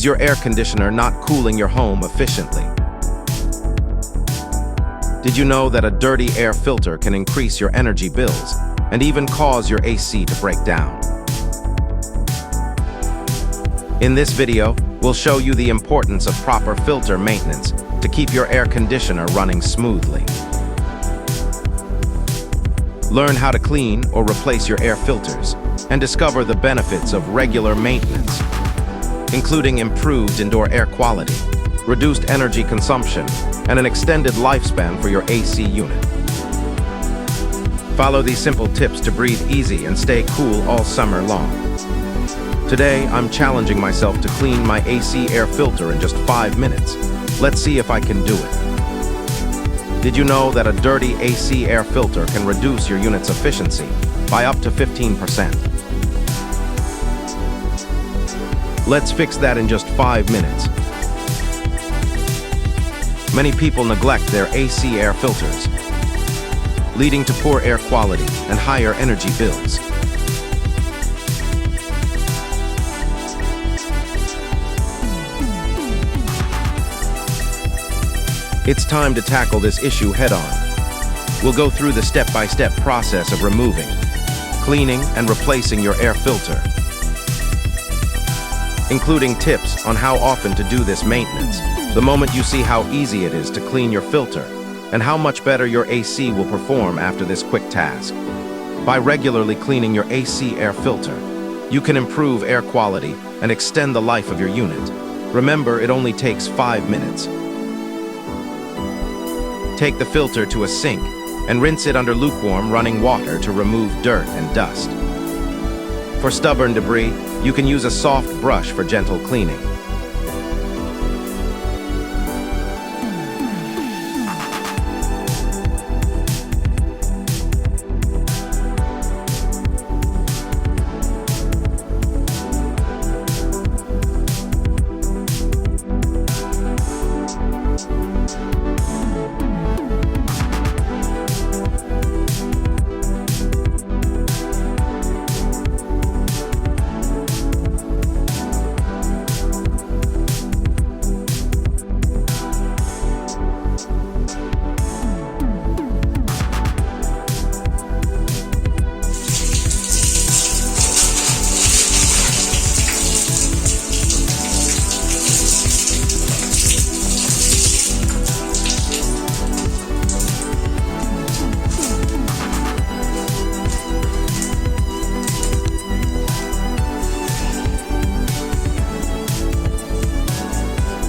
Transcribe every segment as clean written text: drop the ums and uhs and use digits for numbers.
Is your air conditioner not cooling your home efficiently? Did you know that a dirty air filter can increase your energy bills and even cause your AC to break down? In this video, we'll show you the importance of proper filter maintenance to keep your air conditioner running smoothly. Learn how to clean or replace your air filters and discover the benefits of regular maintenance, including improved indoor air quality, reduced energy consumption, and an extended lifespan for your AC unit. Follow these simple tips to breathe easy and stay cool all summer long. Today, I'm challenging myself to clean my AC air filter in just 5 minutes. Let's see if I can do it. Did you know that a dirty AC air filter can reduce your unit's efficiency by up to 15%? Let's fix that in just 5 minutes. Many people neglect their AC air filters, leading to poor air quality and higher energy bills. It's time to tackle this issue head-on. We'll go through the step-by-step process of removing, cleaning, and replacing your air filter, including tips on how often to do this maintenance, the moment you see how easy it is to clean your filter, and how much better your AC will perform after this quick task. By regularly cleaning your AC air filter, you can improve air quality and extend the life of your unit. Remember, it only takes 5 minutes. Take the filter to a sink and rinse it under lukewarm running water to remove dirt and dust. For stubborn debris, you can use a soft brush for gentle cleaning.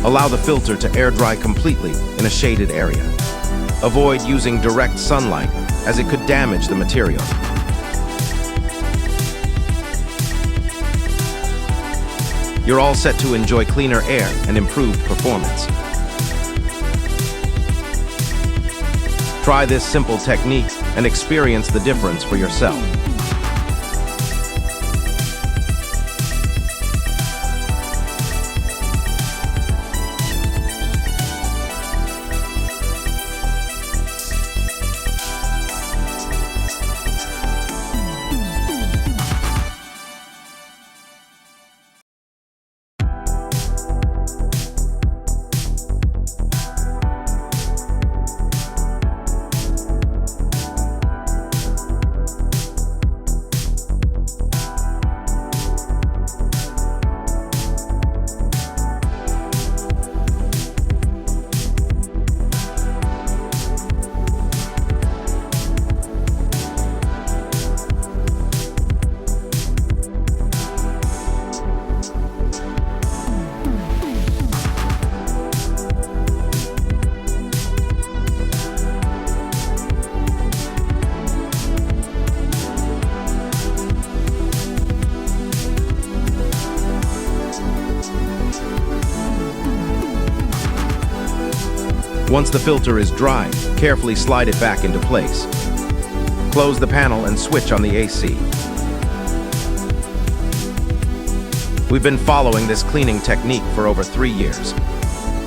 Allow the filter to air dry completely in a shaded area. Avoid using direct sunlight, as it could damage the material. You're all set to enjoy cleaner air and improved performance. Try this simple technique and experience the difference for yourself. Once the filter is dry, carefully slide it back into place. Close the panel and switch on the AC. We've been following this cleaning technique for over 3 years,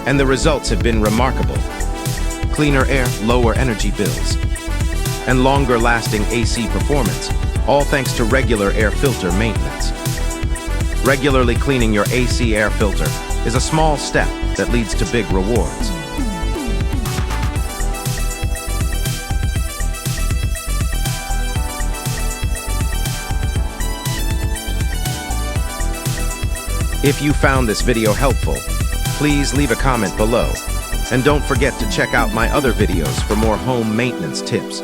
and the results have been remarkable. Cleaner air, lower energy bills, and longer-lasting AC performance, all thanks to regular air filter maintenance. Regularly cleaning your AC air filter is a small step that leads to big rewards. If you found this video helpful, please leave a comment below. And don't forget to check out my other videos for more home maintenance tips.